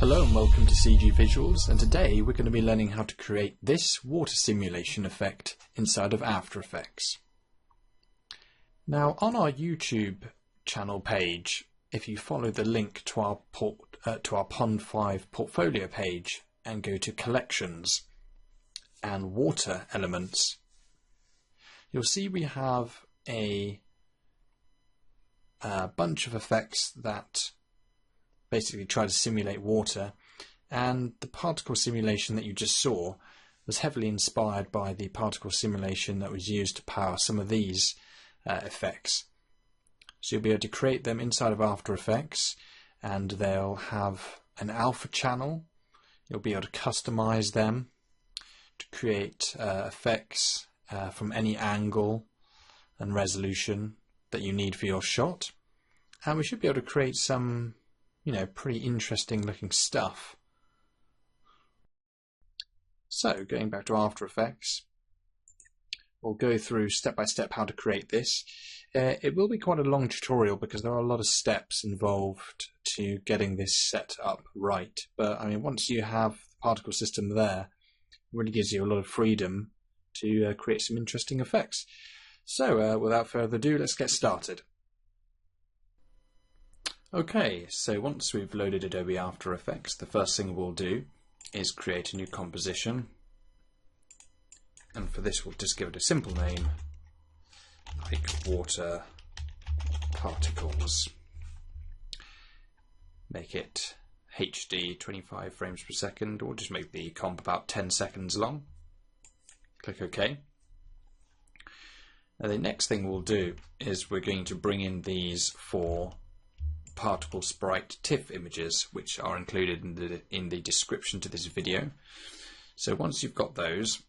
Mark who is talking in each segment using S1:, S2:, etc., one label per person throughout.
S1: Hello and welcome to CG Visuals, and today we're going to be learning how to create this water simulation effect inside of After Effects. Now on our YouTube channel page, if you follow the link to our Pond 5 portfolio page and go to Collections and Water Elements, you'll see we have a bunch of effects that basically try to simulate water, and the particle simulation that you just saw was heavily inspired by the particle simulation that was used to power some of these effects. So you'll be able to create them inside of After Effects, and they'll have an alpha channel. You'll be able to customize them to create effects from any angle and resolution that you need for your shot, and we should be able to create some pretty interesting looking stuff. So going back to After Effects, we'll go through step by step how to create this. It will be quite a long tutorial because there are a lot of steps involved to getting this set up right, but I mean, once you have the particle system there, it really gives you a lot of freedom to create some interesting effects. So without further ado, let's get started. Okay, so once we've loaded Adobe After Effects, the first thing we'll do is create a new composition, and for this we'll just give it a simple name like water particles. Make it HD 25 frames per second, or just make the comp about 10 seconds long. Click OK. Now the next thing we'll do is we're going to bring in these four particle sprite TIFF images, which are included in the description to this video. So once you've got those,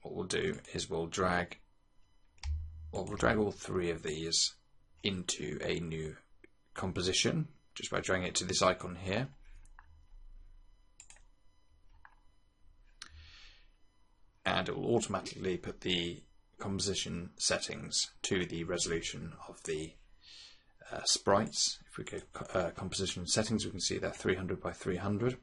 S1: what we'll do is we'll drag all three of these into a new composition just by dragging it to this icon here. And it will automatically put the composition settings to the resolution of the sprites. If we go composition settings, we can see they're 300 by 300,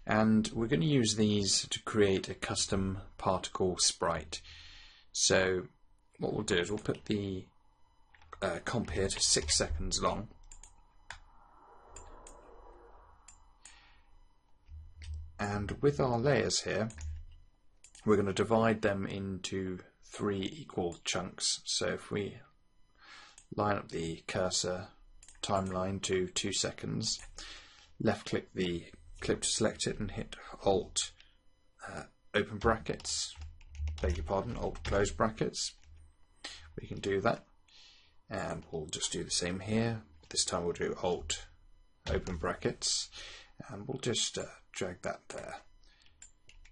S1: and we're going to use these to create a custom particle sprite. So what we'll do is we'll put the comp here to 6 seconds long, and with our layers here we're going to divide them into 3 equal chunks. So if we line up the cursor timeline to 2 seconds, left click the clip to select it and hit Alt open brackets, Alt close brackets. We can do that, and we'll just do the same here. This time we'll do Alt open brackets, and we'll just drag that there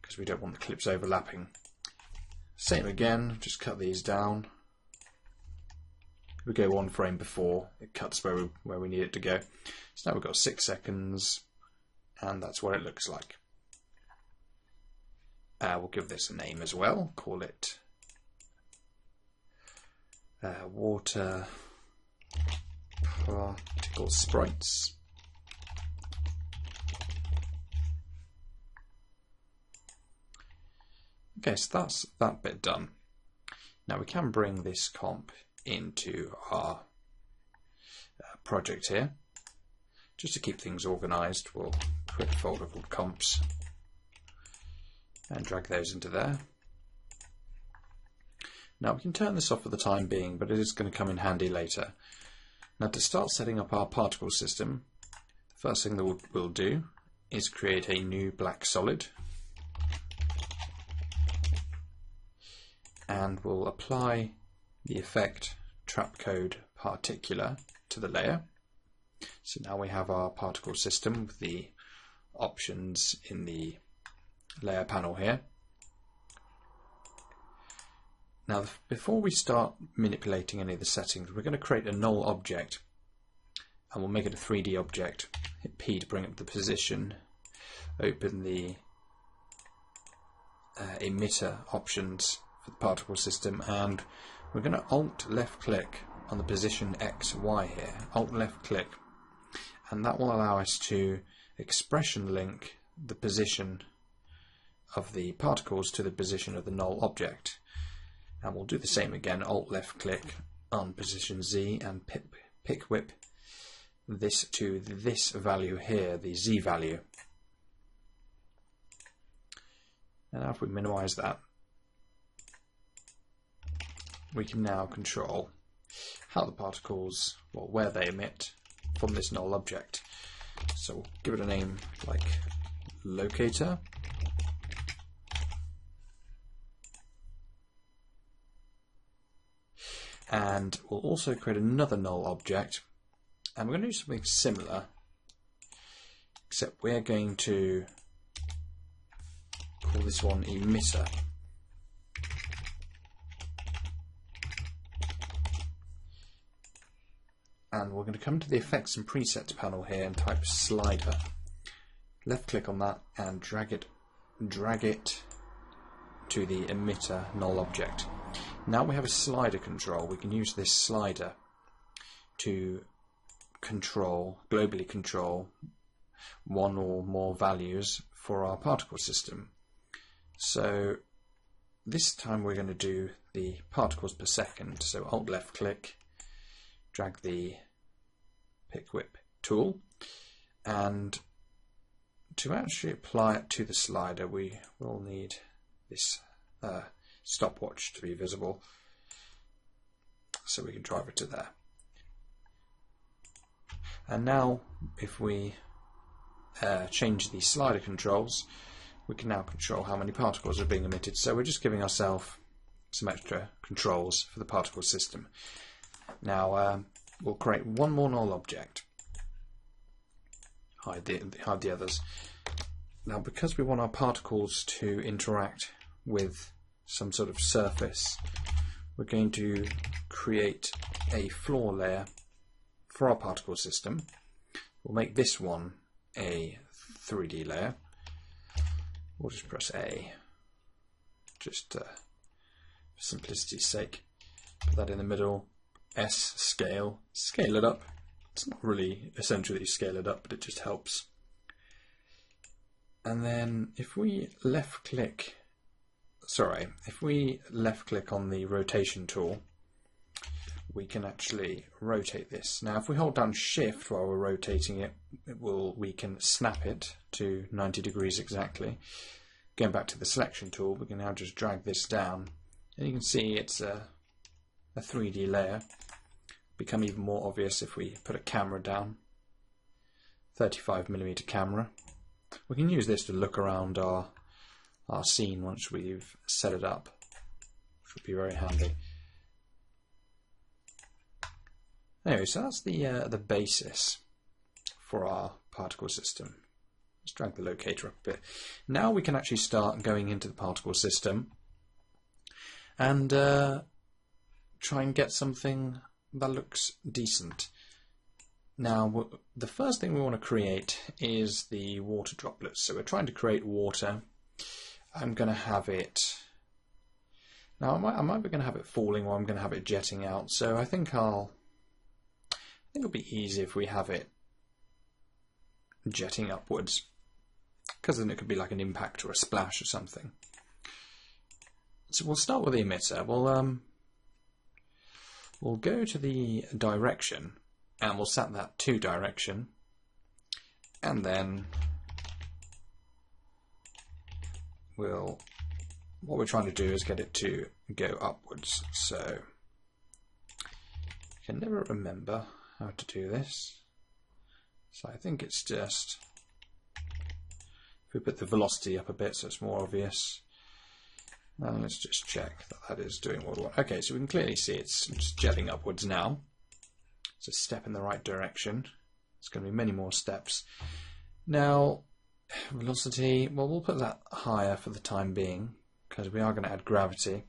S1: because we don't want the clips overlapping. Same again, just cut these down. We go 1 frame before it cuts where we need it to go. So now we've got 6 seconds, and that's what it looks like. We'll give this a name as well. Call it water particle sprites. Okay, so that's that bit done. Now we can bring this comp into our project here. Just to keep things organized, we'll create a folder called comps and drag those into there. Now we can turn this off for the time being, but it is going to come in handy later. Now to start setting up our particle system, the first thing that we'll do is create a new black solid, and we'll apply the effect Trapcode particular to the layer. So now we have our particle system with the options in the layer panel here. Now before we start manipulating any of the settings, we're going to create a null object, and we'll make it a 3D object. Hit P to bring up the position, open the emitter options for the particle system, and we're going to Alt left click on the position X, Y here. Alt left click, and that will allow us to expression link the position of the particles to the position of the null object. And we'll do the same again, Alt left click on position Z and pick whip this to this value here, the Z value. And now if we minimize that, we can now control how the particles, well, where they emit from this null object. So we'll give it a name like locator. And we'll also create another null object, and we're going to do something similar, except we're going to call this one emitter. And we're going to come to the effects and presets panel here and type slider. Left click on that and drag it to the emitter null object. Now we have a slider control. We can use this slider to globally control one or more values for our particle system. So this time we're going to do the particles per second. So Alt left click, drag the pick whip tool, and to actually apply it to the slider we will need this stopwatch to be visible, so we can drive it to there. And now if we change the slider controls, we can now control how many particles are being emitted. So we're just giving ourselves some extra controls for the particle system. Now we'll create one more null object, hide the others. Now because we want our particles to interact with some sort of surface, we're going to create a floor layer for our particle system. We'll make this one a 3D layer. We'll just press A, just for simplicity's sake. Put that in the middle. S, scale it up. It's not really essential that you scale it up, but it just helps. And then if we left click on the rotation tool, we can actually rotate this. Now if we hold down Shift while we're rotating it, we can snap it to 90 degrees exactly. Going back to the selection tool, we can now just drag this down, and you can see it's a 3D layer. Become even more obvious if we put a camera down, 35mm camera. We can use this to look around our scene once we've set it up, which would be very handy. Anyway, so that's the basis for our particle system. Let's drag the locator up a bit. Now we can actually start going into the particle system and try and get something that looks decent. Now the first thing we want to create is the water droplets. So we're trying to create water. I'm going to have it, now I might be going to have it falling, or I'm going to have it jetting out. So I think it'll be easy if we have it jetting upwards, because then it could be like an impact or a splash or something. So we'll start with the emitter. We'll go to the direction and we'll set that to direction, and then what we're trying to do is get it to go upwards. So I can never remember how to do this, so I think it's just, if we put the velocity up a bit so it's more obvious, and let's just check that is doing what we want. Okay, so we can clearly see it's just jetting upwards now. It's a step in the right direction. It's going to be many more steps. Now velocity, well, we'll put that higher for the time being because we are going to add gravity.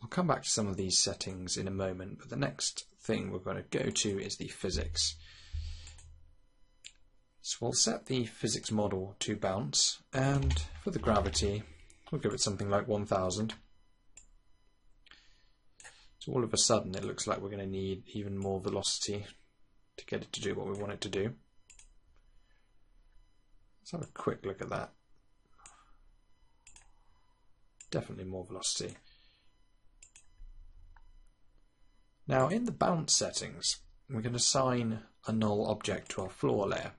S1: I'll come back to some of these settings in a moment, but the next thing we're going to go to is the physics. So we'll set the physics model to bounce, and for the gravity we'll give it something like 1000. So all of a sudden it looks like we're going to need even more velocity to get it to do what we want it to do. Let's have a quick look at that. Definitely more velocity. Now in the bounce settings, we can assign a null object to our floor layer.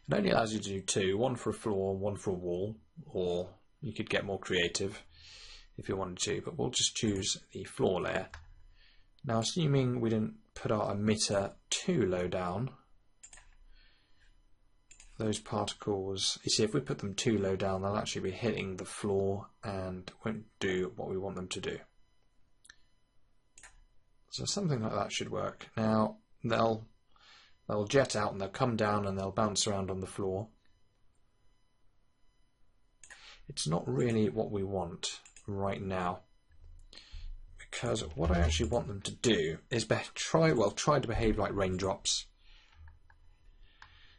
S1: It only allows you to do two, one for a floor, one for a wall, or you could get more creative if you wanted to, but we'll just choose the floor layer. Now assuming we didn't put our emitter too low down, those particles, you see if we put them too low down, they'll actually be hitting the floor and won't do what we want them to do. So something like that should work. Now they'll jet out and they'll come down and they'll bounce around on the floor. It's not really what we want right now, because what I actually want them to do is try to behave like raindrops.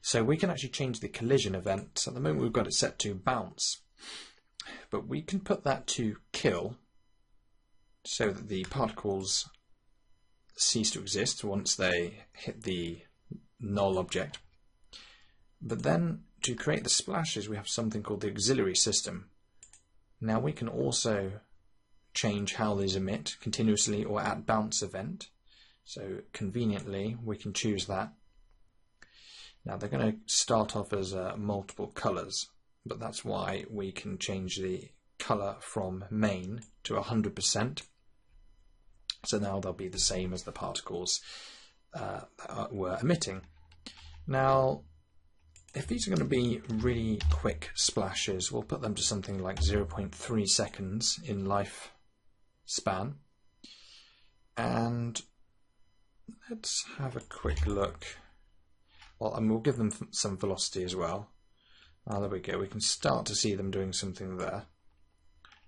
S1: So we can actually change the collision event. So at the moment we've got it set to bounce, but we can put that to kill so that the particles cease to exist once they hit the null object. But then to create the splashes we have something called the auxiliary system. Now we can also change how these emit continuously or at bounce event. So conveniently we can choose that. Now they're going to start off as multiple colours, but that's why we can change the colour from main to 100%. So now they'll be the same as the particles that were emitting. Now if these are going to be really quick splashes, we'll put them to something like 0.3 seconds in life span. And let's have a quick look. Well, and we'll give them some velocity as well. There we go. We can start to see them doing something there.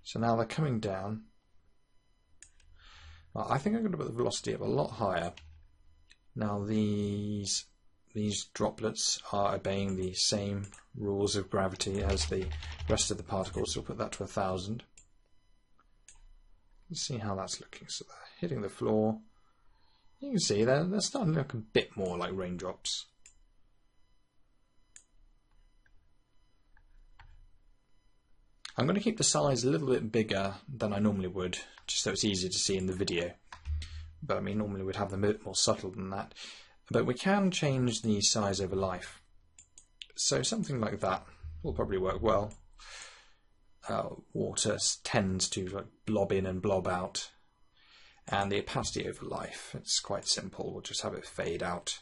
S1: So now they're coming down. Well, I think I'm going to put the velocity up a lot higher. Now these droplets are obeying the same rules of gravity as the rest of the particles, so we'll put that to 1000. Let's see how that's looking. So they're hitting the floor. You can see they're starting to look a bit more like raindrops. I'm going to keep the size a little bit bigger than I normally would, just so it's easier to see in the video. But I mean, normally we'd have them a bit more subtle than that. But we can change the size over life. So something like that will probably work well. Water tends to like blob in and blob out. And the opacity over life, it's quite simple. We'll just have it fade out.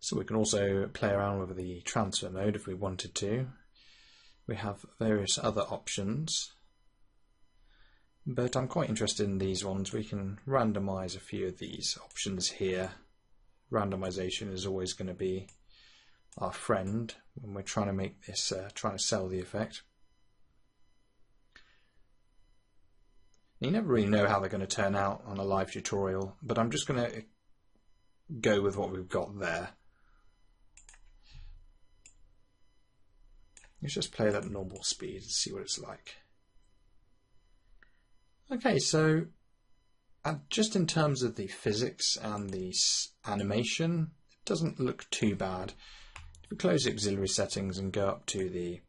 S1: So we can also play around with the transfer mode if we wanted to. We have various other options, but I'm quite interested in these ones. We can randomize a few of these options here. Randomization is always going to be our friend when we're trying to make this, trying to sell the effect. You never really know how they're going to turn out on a live tutorial, but I'm just going to go with what we've got there. Let's just play that at normal speed and see what it's like. Okay, so just in terms of the physics and the animation, it doesn't look too bad. If we close the auxiliary settings and go up to the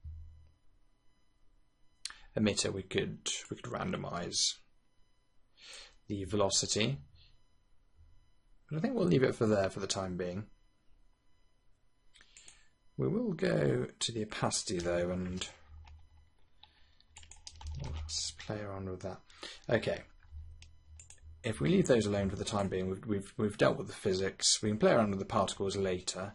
S1: emitter, we could randomize the velocity. But I think we'll leave it for there for the time being. We will go to the opacity though, and let's play around with that. Okay, if we leave those alone for the time being, we've dealt with the physics. We can play around with the particles later.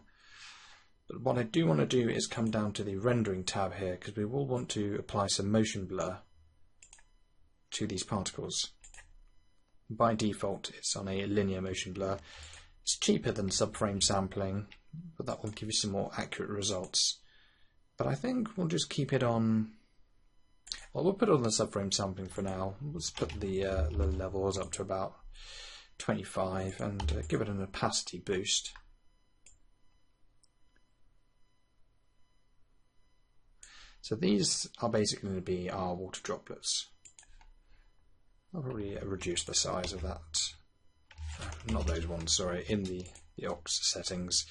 S1: But what I do want to do is come down to the rendering tab here, because we will want to apply some motion blur to these particles. By default, it's on a linear motion blur. It's cheaper than subframe sampling, but that will give you some more accurate results. But I think we'll just keep it on. Well, we'll put it on the subframe sampling for now. Let's put the levels up to about 25 and give it an opacity boost. So these are basically going to be our water droplets. I'll probably reduce the size of that not those ones, sorry, in the aux settings,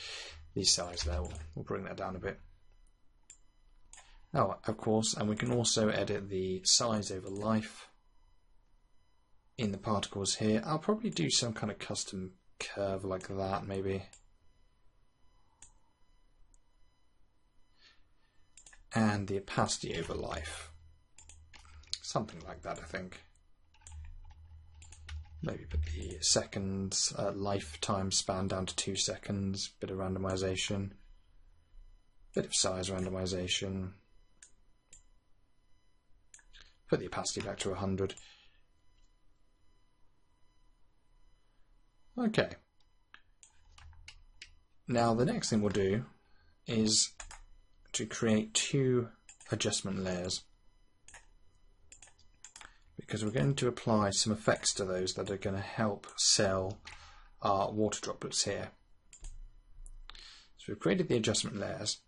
S1: the size there, we'll bring that down a bit. Oh, of course, and we can also edit the size over life in the particles here. I'll probably do some kind of custom curve like that, maybe. And the opacity over life. Something like that, I think. Maybe put the seconds, lifetime span down to 2 seconds, bit of randomization, bit of size randomization. Put the opacity back to 100. Okay. Now the next thing we'll do is to create 2 adjustment layers, because we're going to apply some effects to those that are going to help sell our water droplets here. So we've created the adjustment layers.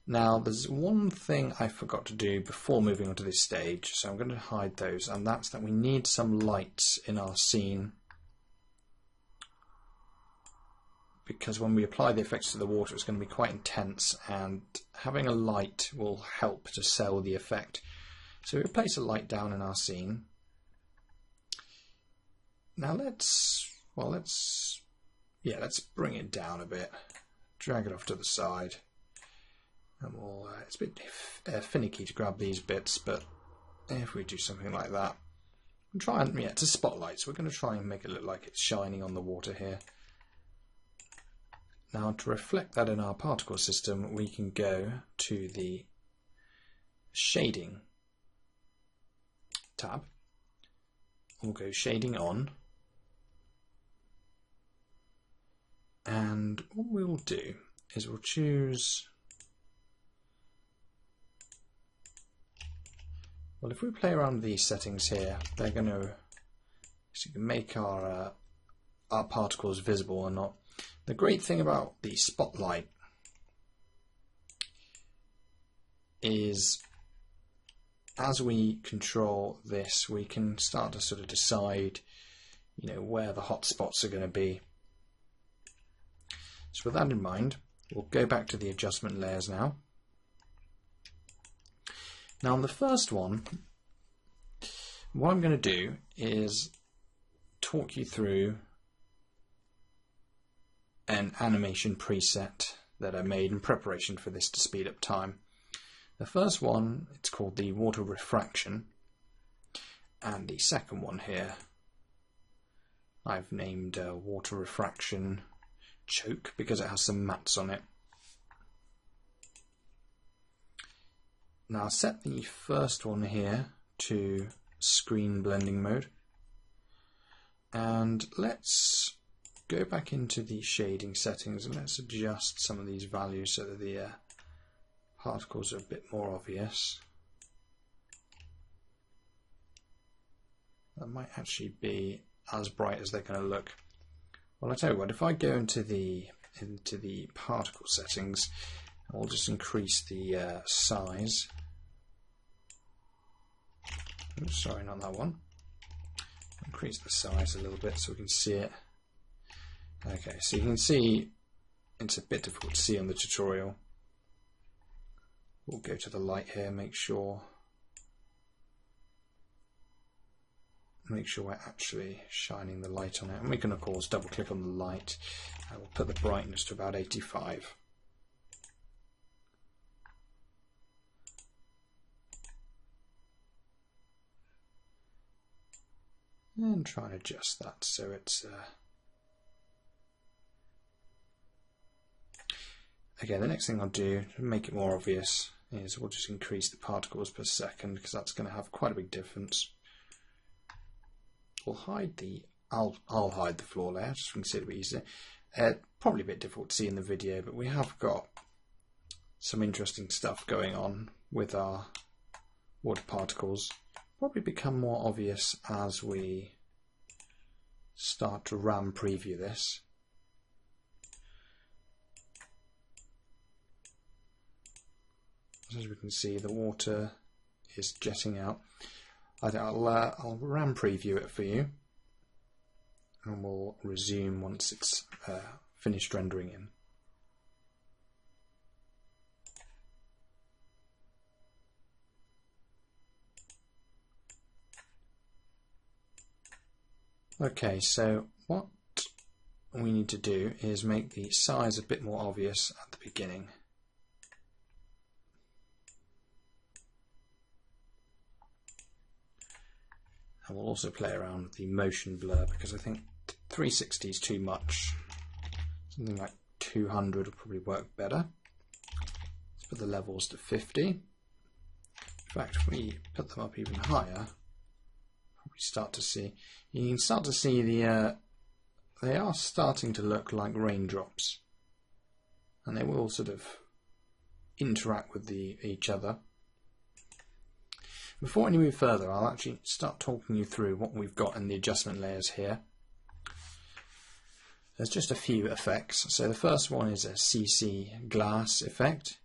S1: Now there's one thing I forgot to do before moving on to this stage, so I'm going to hide those, and that's that we need some lights in our scene, because when we apply the effects to the water it's going to be quite intense, and having a light will help to sell the effect. So we place a light down in our scene. Now let's bring it down a bit, drag it off to the side, and we'll, it's a bit finicky to grab these bits, but if we do something like that, we'll try and, it's a spotlight, so we're going to try and make it look like it's shining on the water here. Now to reflect that in our particle system, we can go to the shading tab. We'll go shading on, and what we'll do is we'll choose, well, if we play around with these settings here, they're going to make our particles visible or not. The great thing about the spotlight is, as we control this, we can start to sort of decide, where the hotspots are going to be. So with that in mind, we'll go back to the adjustment layers now. Now on the first one, what I'm going to do is talk you through an animation preset that I made in preparation for this to speed up time. The first one, it's called the water refraction, and the second one here I've named water refraction choke because it has some mats on it. Now I'll set the first one here to screen blending mode, and let's go back into the shading settings and let's adjust some of these values so that the particles are a bit more obvious. That might actually be as bright as they're going to look. Well, I tell you what, if I go into the particle settings, I'll just increase the size. Oops, sorry, not that one. Increase the size a little bit so we can see it. Okay, so you can see it's a bit difficult to see on the tutorial. We'll go to the light here, make sure we're actually shining the light on it. And we can of course double click on the light and we'll put the brightness to about 85. And try and adjust that so it's okay, the next thing I'll do to make it more obvious is we'll just increase the particles per second, because that's going to have quite a big difference. We'll hide the, I'll hide the floor layer just so we can see it a bit easier. Probably a bit difficult to see in the video, but we have got some interesting stuff going on with our water particles. Probably become more obvious as we start to RAM preview this. As we can see, the water is jetting out. I'll RAM preview it for you. and we'll resume once it's finished rendering in. Okay, so what we need to do is make the size a bit more obvious at the beginning. And we'll also play around with the motion blur, because I think 360 is too much. Something like 200 will probably work better. Let's put the levels to 50. In fact, if we put them up even higher, we start to see, you can start to see they are starting to look like raindrops, and they will sort of interact with each other. Before I move further, I'll actually start talking you through what we've got in the adjustment layers here. There's just a few effects. So the first one is a CC glass effect,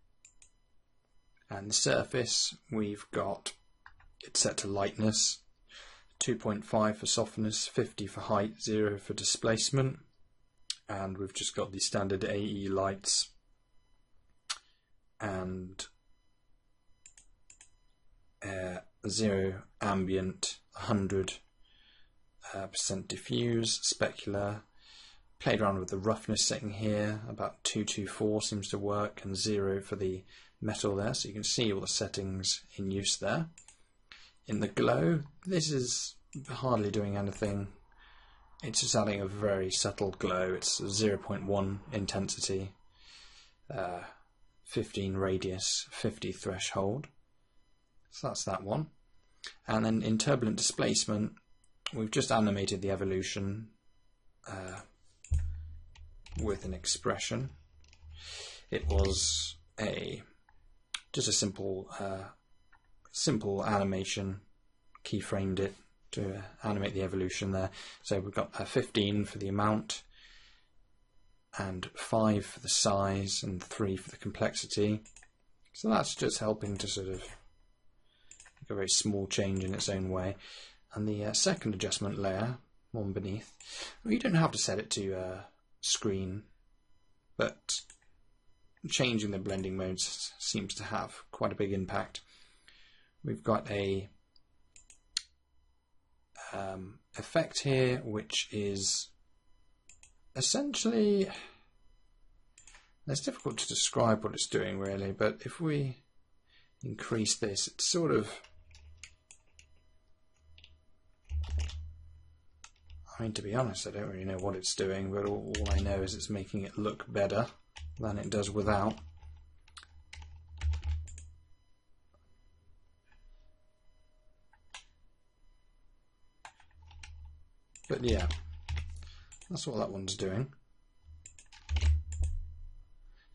S1: and the surface we've got it set to lightness, 2.5 for softness, 50 for height, 0 for displacement, and we've just got the standard AE lights and 0 ambient, 100% diffuse, specular. Played around with the roughness setting here, about 224 seems to work, and 0 for the metal there, so you can see all the settings in use there. In the glow, this is hardly doing anything. It's just adding a very subtle glow. It's 0.1 intensity, 15 radius, 50 threshold. So that's that one. And then in turbulent displacement, we've just animated the evolution with an expression. It was just a simple animation, keyframed it to animate the evolution there. So we've got 15 for the amount, and 5 for the size, and 3 for the complexity. So that's just helping to sort of make a very small change in its own way. And the second adjustment layer, one beneath, well, you don't have to set it to screen, but changing the blending modes seems to have quite a big impact. We've got a effect here, which is essentially, it's difficult to describe what it's doing really, but if we increase this, it's sort of, I mean, to be honest, I don't really know what it's doing, but all I know is it's making it look better than it does without. But yeah, that's what that one's doing.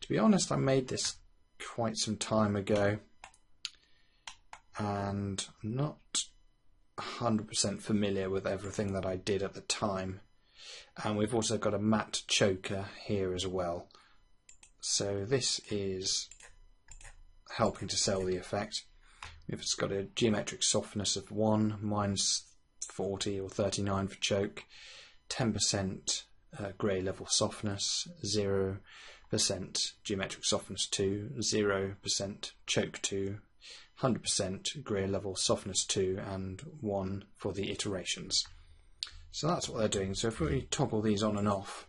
S1: To be honest, I made this quite some time ago, and I'm not 100% familiar with everything that I did at the time. And we've also got a matte choker here as well. So this is helping to sell the effect. It's got a geometric softness of 1, minus 40 or 39 for choke, 10% grey level softness, 0% geometric softness 2, 0% choke 2, 100% grey level softness 2, and 1 for the iterations. So that's what they're doing. So if we toggle these on and off,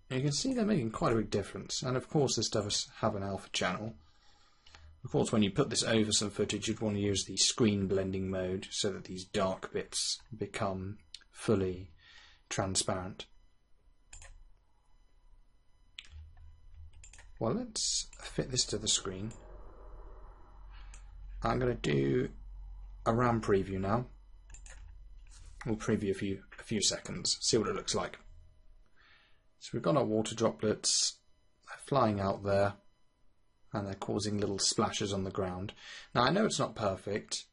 S1: you can see they're making quite a big difference. And of course this does have an alpha channel. Of course, when you put this over some footage, you'd want to use the screen blending mode so that these dark bits become fully transparent. Well, let's fit this to the screen. I'm going to do a RAM preview now. We'll preview a few seconds, see what it looks like. So we've got our water droplets flying out there, and they're causing little splashes on the ground. Now I know it's not perfect.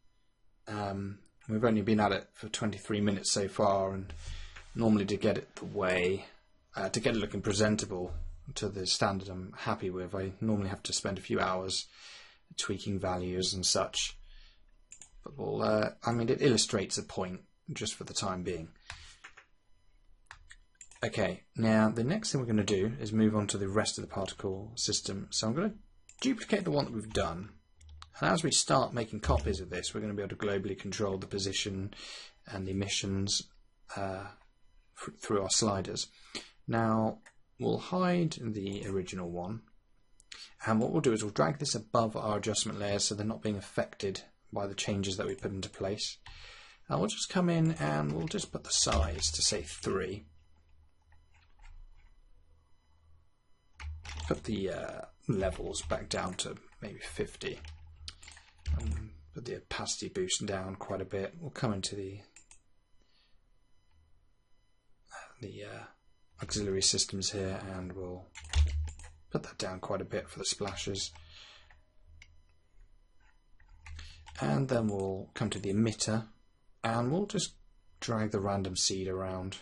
S1: We've only been at it for 23 minutes so far, and normally to get it the way, to get it looking presentable to the standard I'm happy with, I normally have to spend a few hours tweaking values and such. But we'll, I mean, it illustrates a point just for the time being. Okay, now the next thing we're going to do is move on to the rest of the particle system. So I'm going to duplicate the one that we've done. And as we start making copies of this, we're going to be able to globally control the position and the emissions through our sliders. Now, we'll hide the original one. And what we'll do is we'll drag this above our adjustment layers so they're not being affected by the changes that we put into place. And we'll just come in and we'll just put the size to say 3. Put the levels back down to maybe 50. Put the opacity boost down quite a bit. We'll come into the auxiliary systems here and we'll put that down quite a bit for the splashes. And then we'll come to the emitter and we'll just drag the random seed around,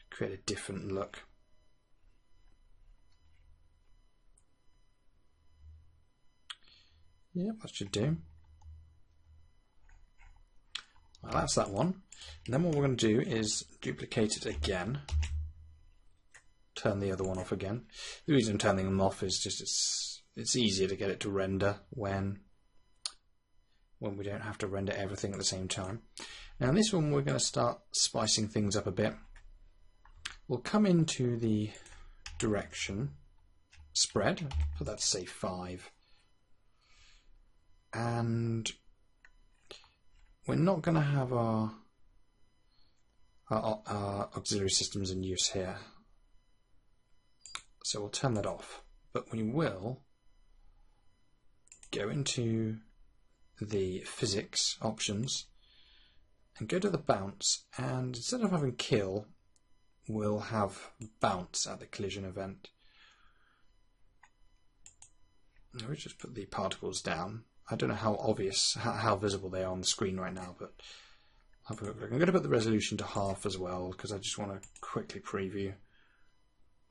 S1: create a different look. Yep, that should do. Well, that's that one. And then what we're going to do is duplicate it again. Turn the other one off again. The reason I'm turning them off is just it's easier to get it to render when we don't have to render everything at the same time. Now in this one we're going to start spicing things up a bit. We'll come into the direction spread, put that to say 5. And we're not going to have our auxiliary systems in use here, so we'll turn that off, but we will go into the physics options and go to the bounce, and instead of having kill we'll have bounce at the collision event. Now we just put the particles down. I don't know how obvious, how visible they are on the screen right now, but I'll have a quick look. I'm going to put the resolution to half as well because I just want to quickly preview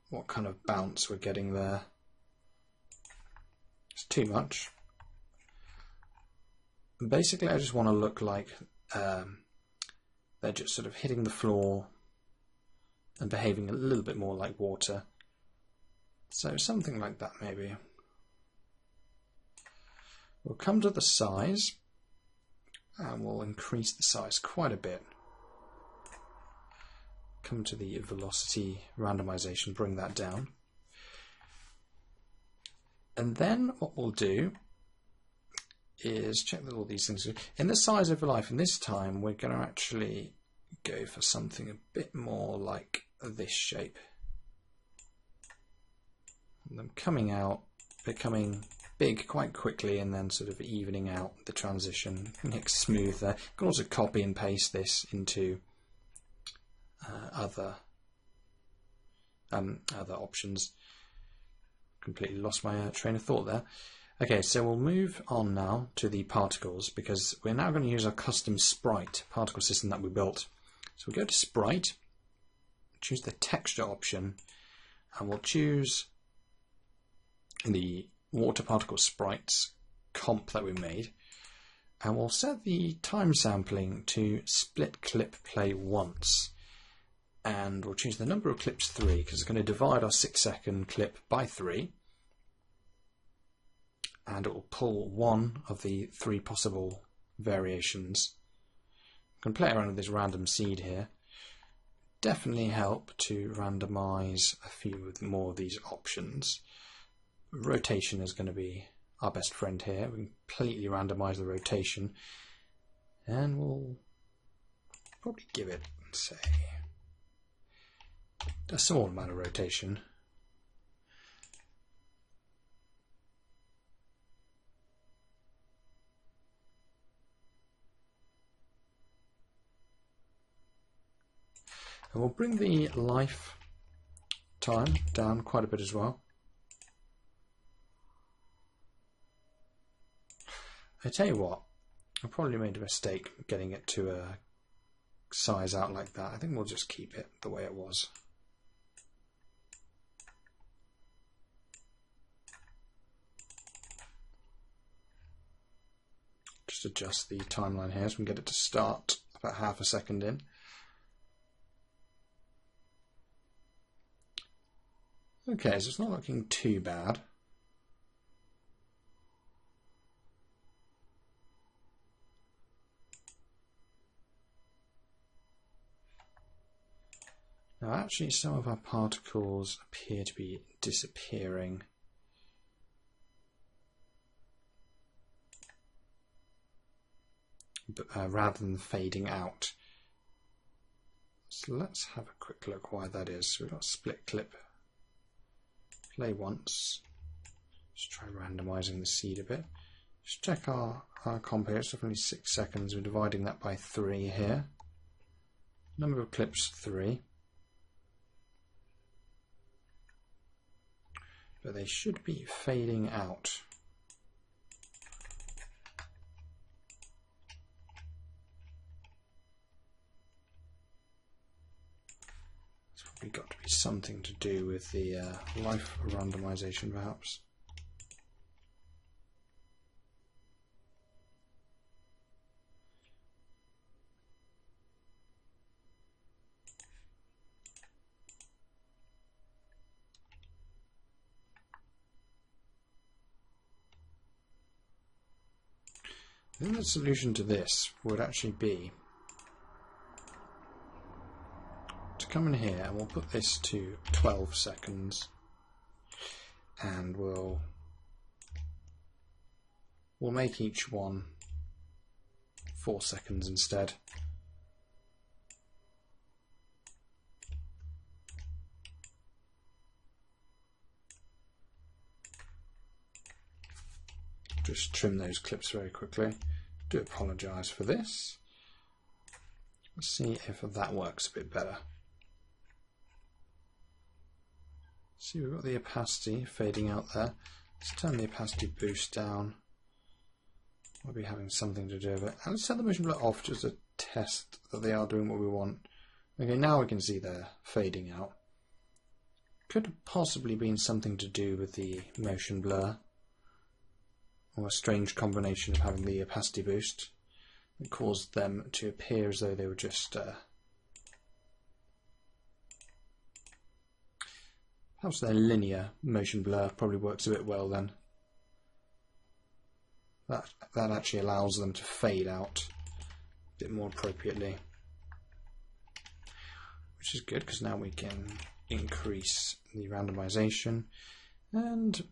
S1: what kind of bounce we're getting there. It's too much. Basically, I just want to look like they're just sort of hitting the floor and behaving a little bit more like water. So something like that maybe. We'll come to the size and we'll increase the size quite a bit. Come to the velocity randomization, bring that down. And then what we'll do is check that all these things are in the size over life, and this time we're going to actually go for something a bit more like this shape. And them coming out, becoming big quite quickly and then sort of evening out the transition, make smooth there. You can also copy and paste this into other options. Completely lost my train of thought there. Okay, so we'll move on now to the particles because we're now going to use our custom sprite particle system that we built. So we'll go to sprite, choose the texture option, and we'll choose the water particle sprites comp that we made, and we'll set the time sampling to split clip play once, and we'll choose the number of clips 3 because it's going to divide our 6-second clip by 3, and it will pull one of the 3 possible variations. I can play around with this random seed here. Definitely help to randomize a few more of these options. Rotation is going to be our best friend here. We can completely randomize the rotation, and we'll probably give it, say, a small amount of rotation. And we'll bring the life time down quite a bit as well. I tell you what, I probably made a mistake getting it to a size out like that. I think we'll just keep it the way it was. Just adjust the timeline here so we can get it to start about half a second in. Okay, so it's not looking too bad. Now actually some of our particles appear to be disappearing. Rather than fading out. So let's have a quick look why that is. So we've got split clip. Play once. Just try randomizing the seed a bit. Just check our comp here. It's definitely 6 seconds. We're dividing that by 3 here. Number of clips 3. But they should be fading out. It's probably got to be something to do with the life randomization, perhaps. I think the solution to this would actually be to come in here and we'll put this to 12 seconds and we'll make each one 4 seconds instead. Just trim those clips very quickly. Do apologise for this. Let's see if that works a bit better. See, we've got the opacity fading out there. Let's turn the opacity boost down. We'll be having something to do with it. And let's set the motion blur off just to test that they are doing what we want. Okay, now we can see they're fading out. Could have possibly been something to do with the motion blur, or a strange combination of having the opacity boost that caused them to appear as though they were just perhaps their linear motion blur probably works a bit well then. That actually allows them to fade out a bit more appropriately, which is good because now we can increase the randomization and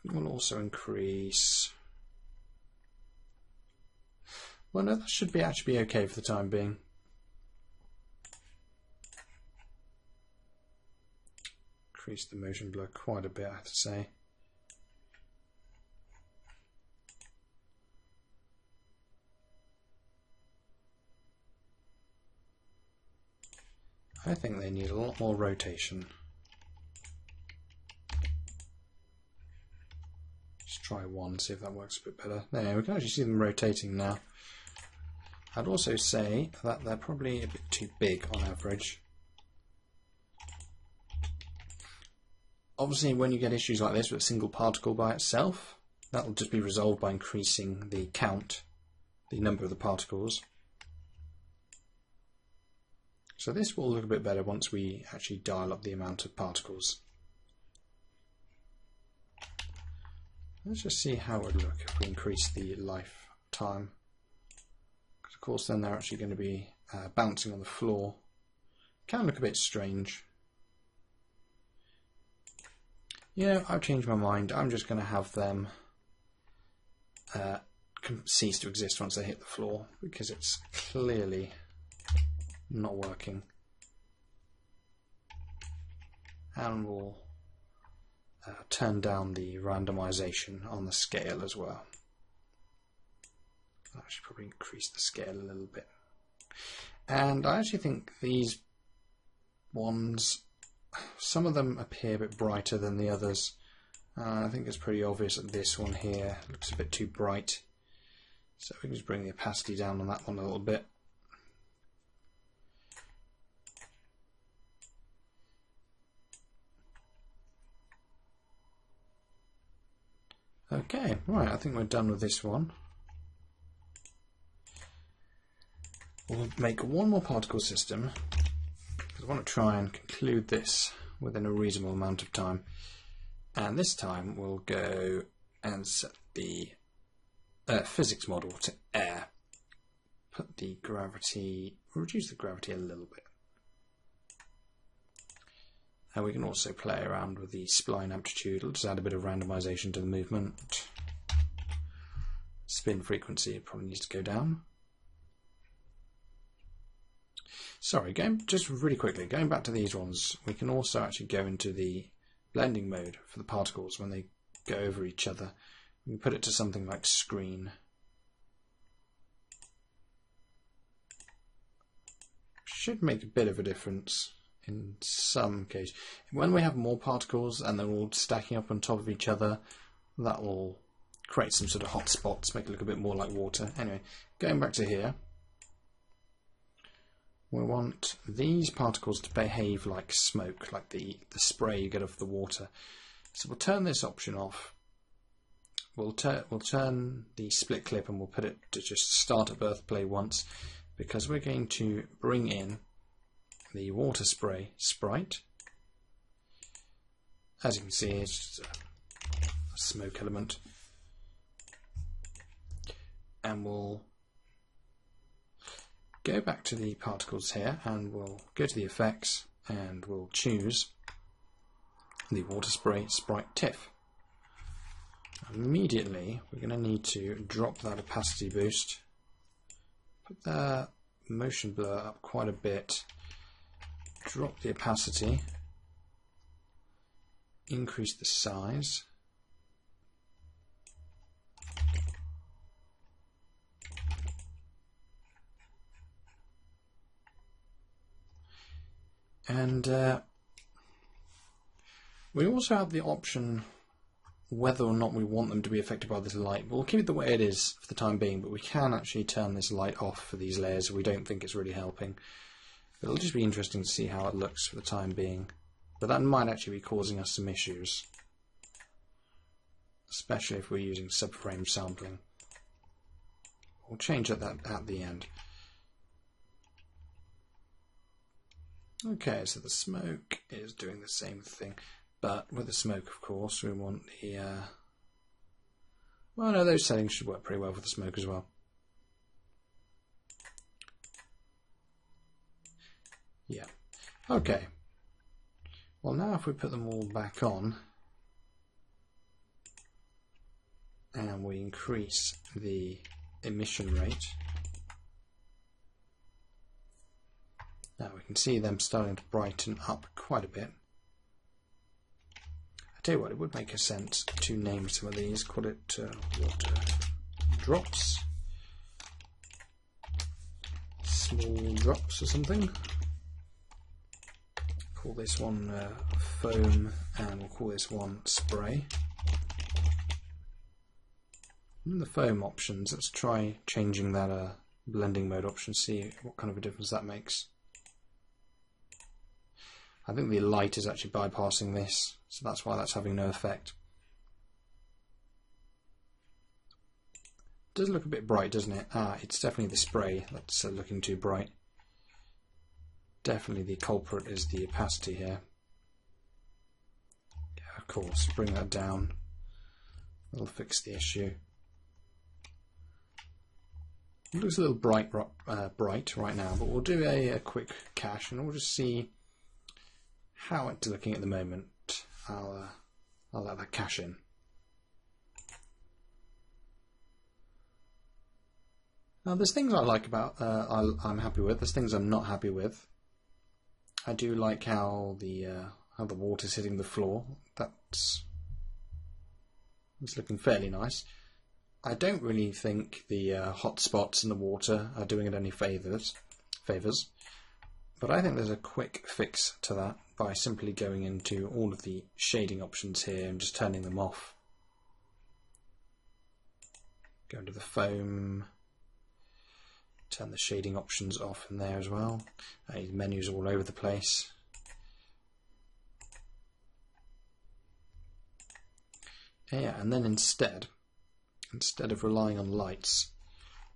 S1: we'll also increase. Well, no, that should actually be okay for the time being. Increase the motion blur quite a bit, I have to say. I think they need a lot more rotation. Just try one, see if that works a bit better. There, we can actually see them rotating now. I'd also say that they're probably a bit too big on average. Obviously, when you get issues like this with a single particle by itself, that will just be resolved by increasing the count, the number of the particles. So this will look a bit better once we actually dial up the amount of particles. Let's just see how it would look if we increase the lifetime. Because of course then they're actually going to be bouncing on the floor. Can look a bit strange. Yeah, I've changed my mind. I'm just going to have them cease to exist once they hit the floor because it's clearly not working. And we'll turn down the randomization on the scale as well. I should probably increase the scale a little bit. And I actually think these ones, some of them appear a bit brighter than the others. I think it's pretty obvious that this one here looks a bit too bright. So we can just bring the opacity down on that one a little bit. Okay, right, I think we're done with this one. We'll make one more particle system because I want to try and conclude this within a reasonable amount of time. And this time we'll go and set the physics model to air. Put the gravity, reduce the gravity a little bit. And we can also play around with the spline amplitude. We'll just add a bit of randomization to the movement. Spin frequency probably needs to go down. Sorry, just really quickly, going back to these ones, we can also actually go into the blending mode for the particles when they go over each other. We can put it to something like screen. Should make a bit of a difference in some case. When we have more particles and they're all stacking up on top of each other, that will create some sort of hotspots, make it look a bit more like water. Anyway, going back to here, we want these particles to behave like smoke, like the spray you get off the water. So we'll turn this option off. We'll turn the split clip and we'll put it to just start at birth play once, because we're going to bring in the water spray sprite. As you can see, it's just a smoke element. And we'll go back to the particles here and we'll go to the effects and we'll choose the water spray sprite TIFF. Immediately we're going to need to drop that opacity boost, put the motion blur up quite a bit, drop the opacity, increase the size, and we also have the option whether or not we want them to be affected by this light. We'll keep it the way it is for the time being, but we can actually turn this light off for these layers if we don't think it's really helping. It'll just be interesting to see how it looks for the time being, but that might actually be causing us some issues, especially if we're using subframe sampling. We'll change that at the end. Okay, so the smoke is doing the same thing, but with the smoke, of course, we want the well, no, those settings should work pretty well for the smoke as well. Yeah. Okay. Well, now if we put them all back on and we increase the emission rate, now we can see them starting to brighten up quite a bit. I tell you what, it would make a sense to name some of these, call it water drops, small drops or something. Call this one foam, and we'll call this one spray. In the foam options, let's try changing that blending mode option, see what kind of a difference that makes. I think the light is actually bypassing this, so that's why that's having no effect. It does look a bit bright, doesn't it? Ah, it's definitely the spray that's looking too bright. Definitely the culprit is the opacity here. Yeah, of course, bring that down. That'll fix the issue. It looks a little bright right now, but we'll do a quick cache and we'll just see how it's looking at the moment. I'll let that cache in. Now, there's things I like about I'm happy with. There's things I'm not happy with. I do like how the water's hitting the floor. It's looking fairly nice. I don't really think the hotspots in the water are doing it any favours, but I think there's a quick fix to that by simply going into all of the shading options here and just turning them off. Go into the foam, turn the shading options off in there as well. The menus all over the place. Yeah, and then instead of relying on lights,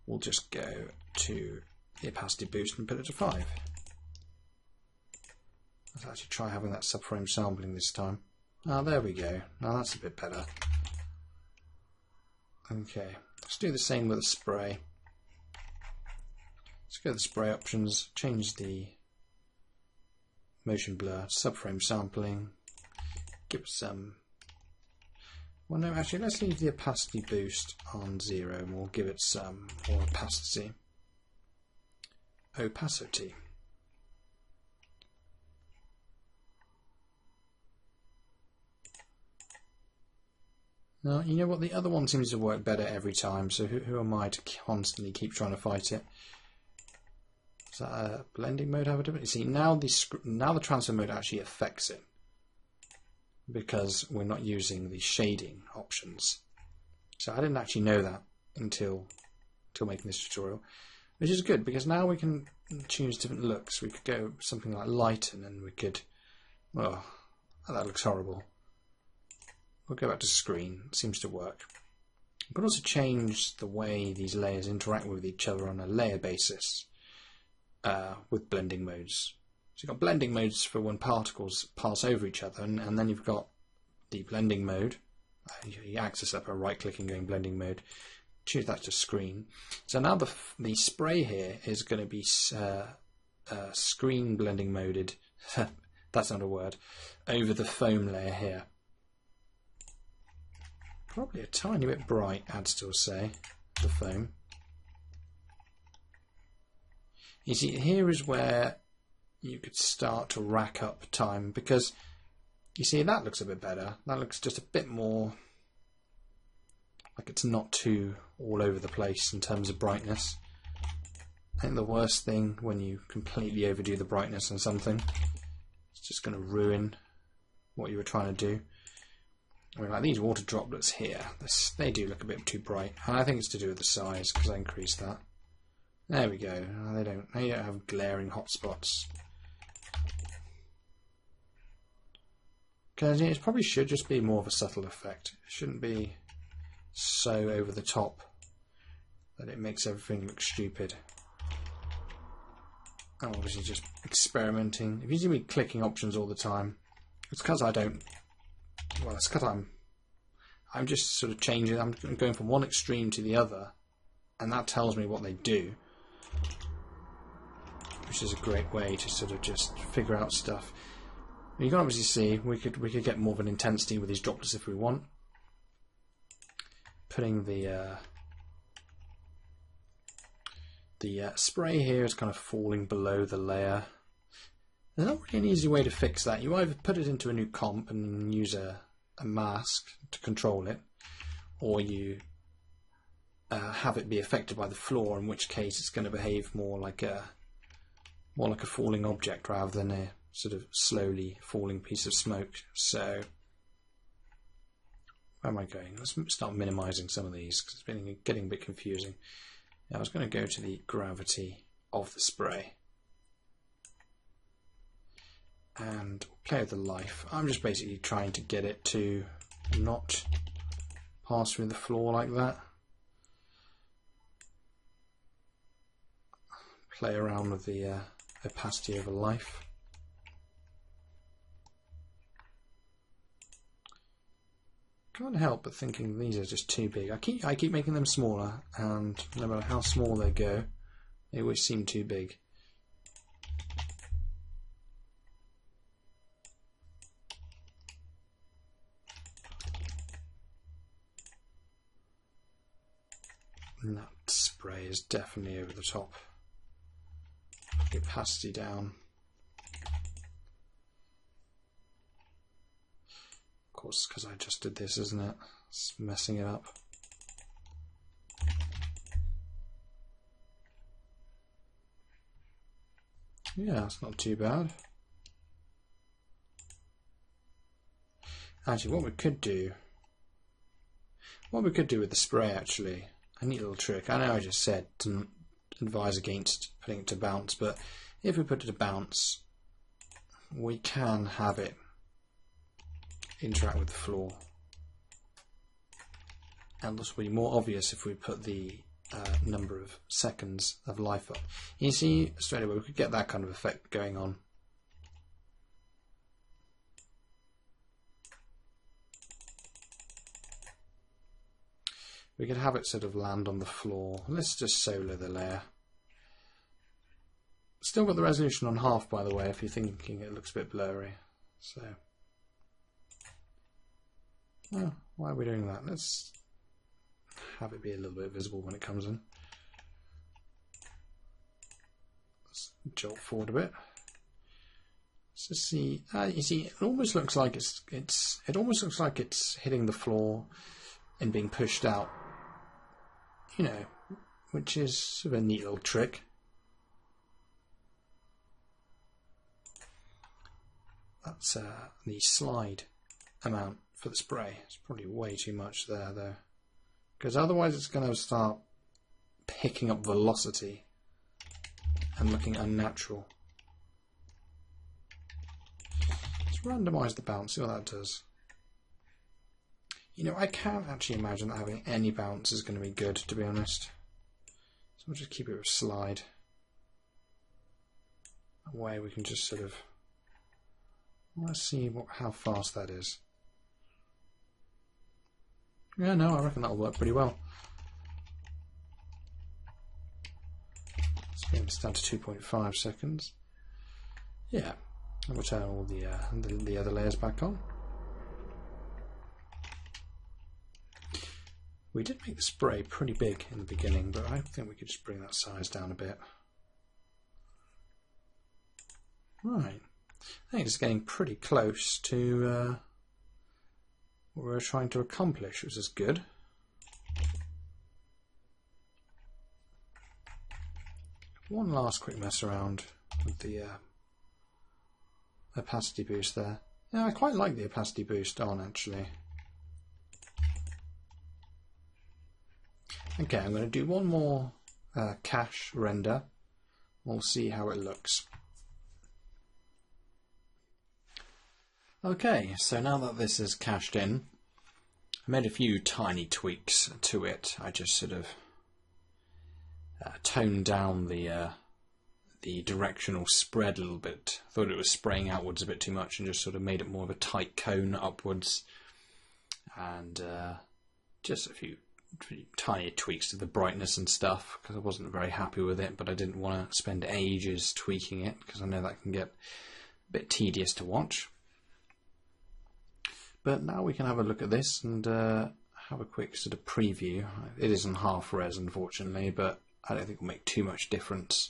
S1: we'll just go to the opacity boost and put it to 5. Let's actually try having that subframe sampling this time. Ah, there we go. Now that's a bit better. Okay, let's do the same with the spray. Let's go to the spray options, change the motion blur, subframe sampling, give it some. Well, no, actually, let's leave the opacity boost on 0 and we'll give it some more opacity. Opacity. Now, you know what? The other one seems to work better every time, so who am I to constantly keep trying to fight it? Does that blending mode have a difference? You see, now the transfer mode actually affects it because we're not using the shading options. So I didn't actually know that until making this tutorial, which is good because now we can choose different looks. We could go something like lighten, and we could, oh, that looks horrible. We'll go back to screen. It seems to work. We can also change the way these layers interact with each other on a layer basis with blending modes. So you've got blending modes for when particles pass over each other, and then you've got the blending mode. You access that by right-clicking, going blending mode. Choose that to screen. So now the spray here is going to be screen blending moded. That's not a word. Over the foam layer here. Probably a tiny bit bright, I'd still say, the foam. You see, here is where you could start to rack up time, because you see that looks a bit better. That looks just a bit more like it's not too all over the place in terms of brightness. I think the worst thing when you completely overdo the brightness on something, it's just going to ruin what you were trying to do. I mean, like these water droplets here, they do look a bit too bright, and I think it's to do with the size because I increased that. There we go. They don't have glaring hotspots. Because it probably should just be more of a subtle effect. It shouldn't be so over the top that it makes everything look stupid. I'm obviously just experimenting. If you see me clicking options all the time, it's because I don't. Well, it's because I'm just sort of changing. I'm going from one extreme to the other, and that tells me what they do, which is a great way to sort of just figure out stuff. You can obviously see we could get more of an intensity with these droplets if we want. Putting the spray here is kind of falling below the layer. There's not really an easy way to fix that. You either put it into a new comp and use a mask to control it, or you have it be affected by the floor, in which case it's going to behave more like a falling object rather than a sort of slowly falling piece of smoke. So where am I going? Let's start minimizing some of these because it's getting a bit confusing. Now I was going to go to the gravity of the spray and play with the life. I'm just basically trying to get it to not pass through the floor like that. Play around with the opacity of the life. Can't help but thinking these are just too big. I keep making them smaller, and no matter how small they go, they always seem too big. And that spray is definitely over the top. Put the opacity down. Of course, because I just did this, isn't it? It's messing it up. Yeah, it's not too bad. Actually, what we could do with the spray, actually, a neat little trick. I know I just said to advise against putting it to bounce, but if we put it to bounce, we can have it interact with the floor. And this will be more obvious if we put the number of seconds of life up. You see, straight away we could get that kind of effect going on. We could have it sort of land on the floor. Let's just solo the layer. Still got the resolution on half, by the way, if you're thinking it looks a bit blurry. So, well, why are we doing that? Let's have it be a little bit visible when it comes in. Let's jolt forward a bit. Let's just see. You see, it almost looks like it almost looks like it's hitting the floor and being pushed out. You know, which is sort of a neat little trick. That's the slide amount for the spray. It's probably way too much there though, because otherwise it's going to start picking up velocity and looking unnatural. Let's randomize the bounce, see what that does. You know, I can't actually imagine that having any bounce is going to be good, to be honest. So we'll just keep it with slide. That way we can just sort of, let's see how fast that is. Yeah, no, I reckon that'll work pretty well. Let's bring this down to 2.5 seconds. Yeah, and we'll turn all the other layers back on. We did make the spray pretty big in the beginning, but I think we could just bring that size down a bit. Right. I think it's getting pretty close to what we were trying to accomplish, which is good. One last quick mess around with the opacity boost there. Yeah, I quite like the opacity boost on, actually. Okay, I'm going to do one more cache render. We'll see how it looks. Okay, so now that this is cached in, I made a few tiny tweaks to it. I just sort of toned down the directional spread a little bit. Thought it was spraying outwards a bit too much and just sort of made it more of a tight cone upwards. And just a few tiny tweaks to the brightness and stuff, because I wasn't very happy with it, but I didn't want to spend ages tweaking it because I know that can get a bit tedious to watch. But now we can have a look at this and have a quick sort of preview. It is in half res, unfortunately, but I don't think it'll make too much difference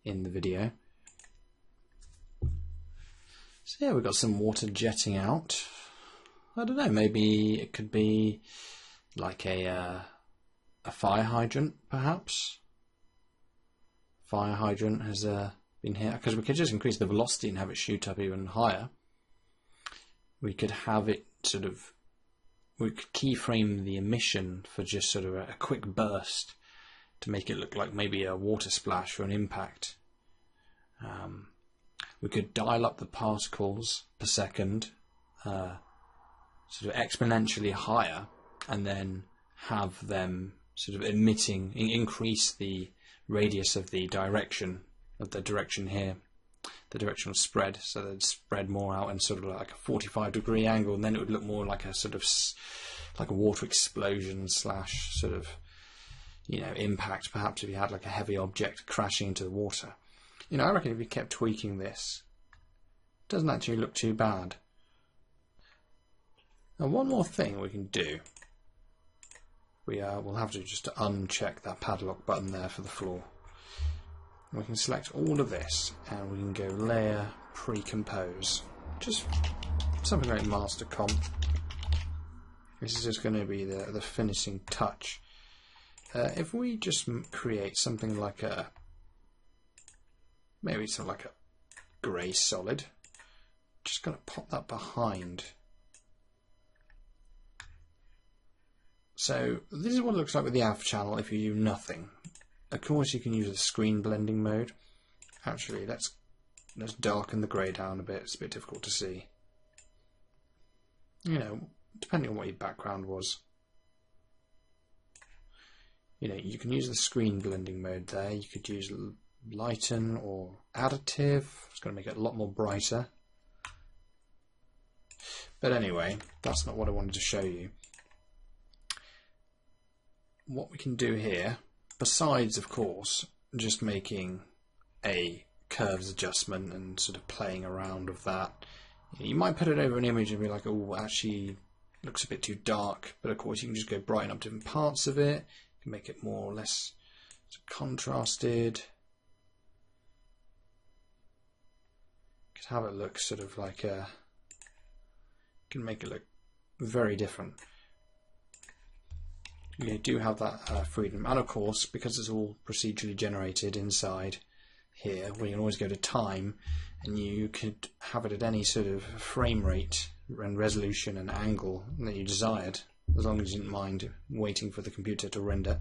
S1: in the video. So yeah, we've got some water jetting out. I don't know, maybe it could be like a fire hydrant, perhaps. Fire hydrant has been here, because we could just increase the velocity and have it shoot up even higher. We could have it sort of, we could keyframe the emission for just sort of a quick burst to make it look like maybe a water splash or an impact. We could dial up the particles per second sort of exponentially higher, and then have them sort of emitting, increase the radius of the direction here, the directional spread, so they'd spread more out and sort of like a 45-degree angle, and then it would look more like a sort of like a water explosion slash sort of, you know, impact, perhaps if you had like a heavy object crashing into the water. You know, I reckon if you kept tweaking this, it doesn't actually look too bad. Now, one more thing we can do. We'll have to just uncheck that padlock button there for the floor. We can select all of this and we can go layer pre-compose. Just something like master comp. This is just going to be the finishing touch. If we just create something like maybe something like a grey solid, just going to pop that behind. So this is what it looks like with the AV channel if you do nothing. Of course you can use the screen blending mode. Actually, let's darken the grey down a bit. It's a bit difficult to see. You know, depending on what your background was. You know, you can use the screen blending mode there. You could use lighten or additive. It's going to make it a lot more brighter. But anyway, that's not what I wanted to show you. what we can do here, besides of course just making a curves adjustment and sort of playing around with that, you might put it over an image and be like, oh, actually looks a bit too dark, but of course you can just go brighten up different parts of it, you can make it more or less contrasted, you could have it look sort of like a, you can make it look very different. You do have that freedom, and of course because it's all procedurally generated inside here, we can always go to time and you could have it at any sort of frame rate and resolution and angle that you desired, as long as you didn't mind waiting for the computer to render.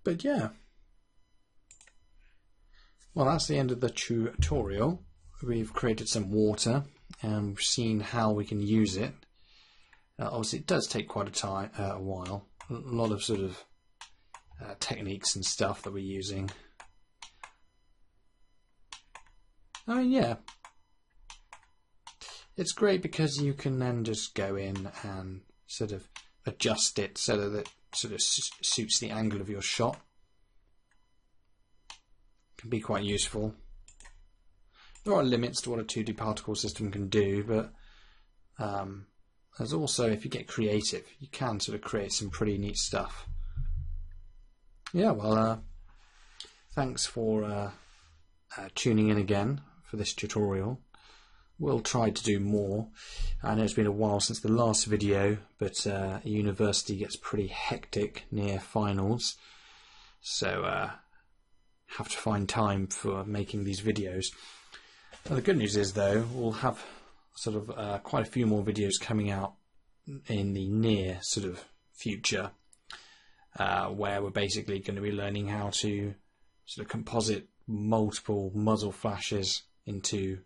S1: But yeah, well, that's the end of the tutorial. We've created some water and we've seen how we can use it. Obviously it does take quite a while, a lot of sort of techniques and stuff that we're using. I mean, yeah, it's great because you can then just go in and sort of adjust it so that it sort of suits the angle of your shot. Can be quite useful. There are limits to what a 2D particle system can do, but there's also, if you get creative, you can sort of create some pretty neat stuff. Yeah, well, thanks for tuning in again for this tutorial. We'll try to do more. I know it's been a while since the last video, but university gets pretty hectic near finals, so have to find time for making these videos. Well, the good news is though, we'll have sort of quite a few more videos coming out in the near sort of future, where we're basically going to be learning how to sort of composite multiple muzzle flashes into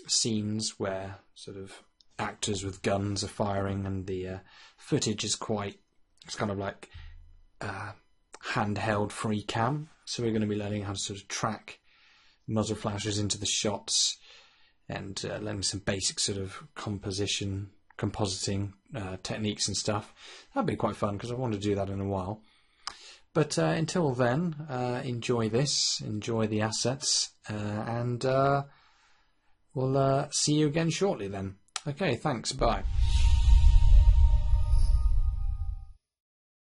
S1: scenes where sort of actors with guns are firing, and the footage is it's kind of like handheld free cam. So we're going to be learning how to sort of track muzzle flashes into the shots and learning some basic sort of compositing techniques and stuff. That'd be quite fun because I want to do that in a while. But until then, enjoy this, enjoy the assets, and we'll see you again shortly then. Okay, thanks, bye.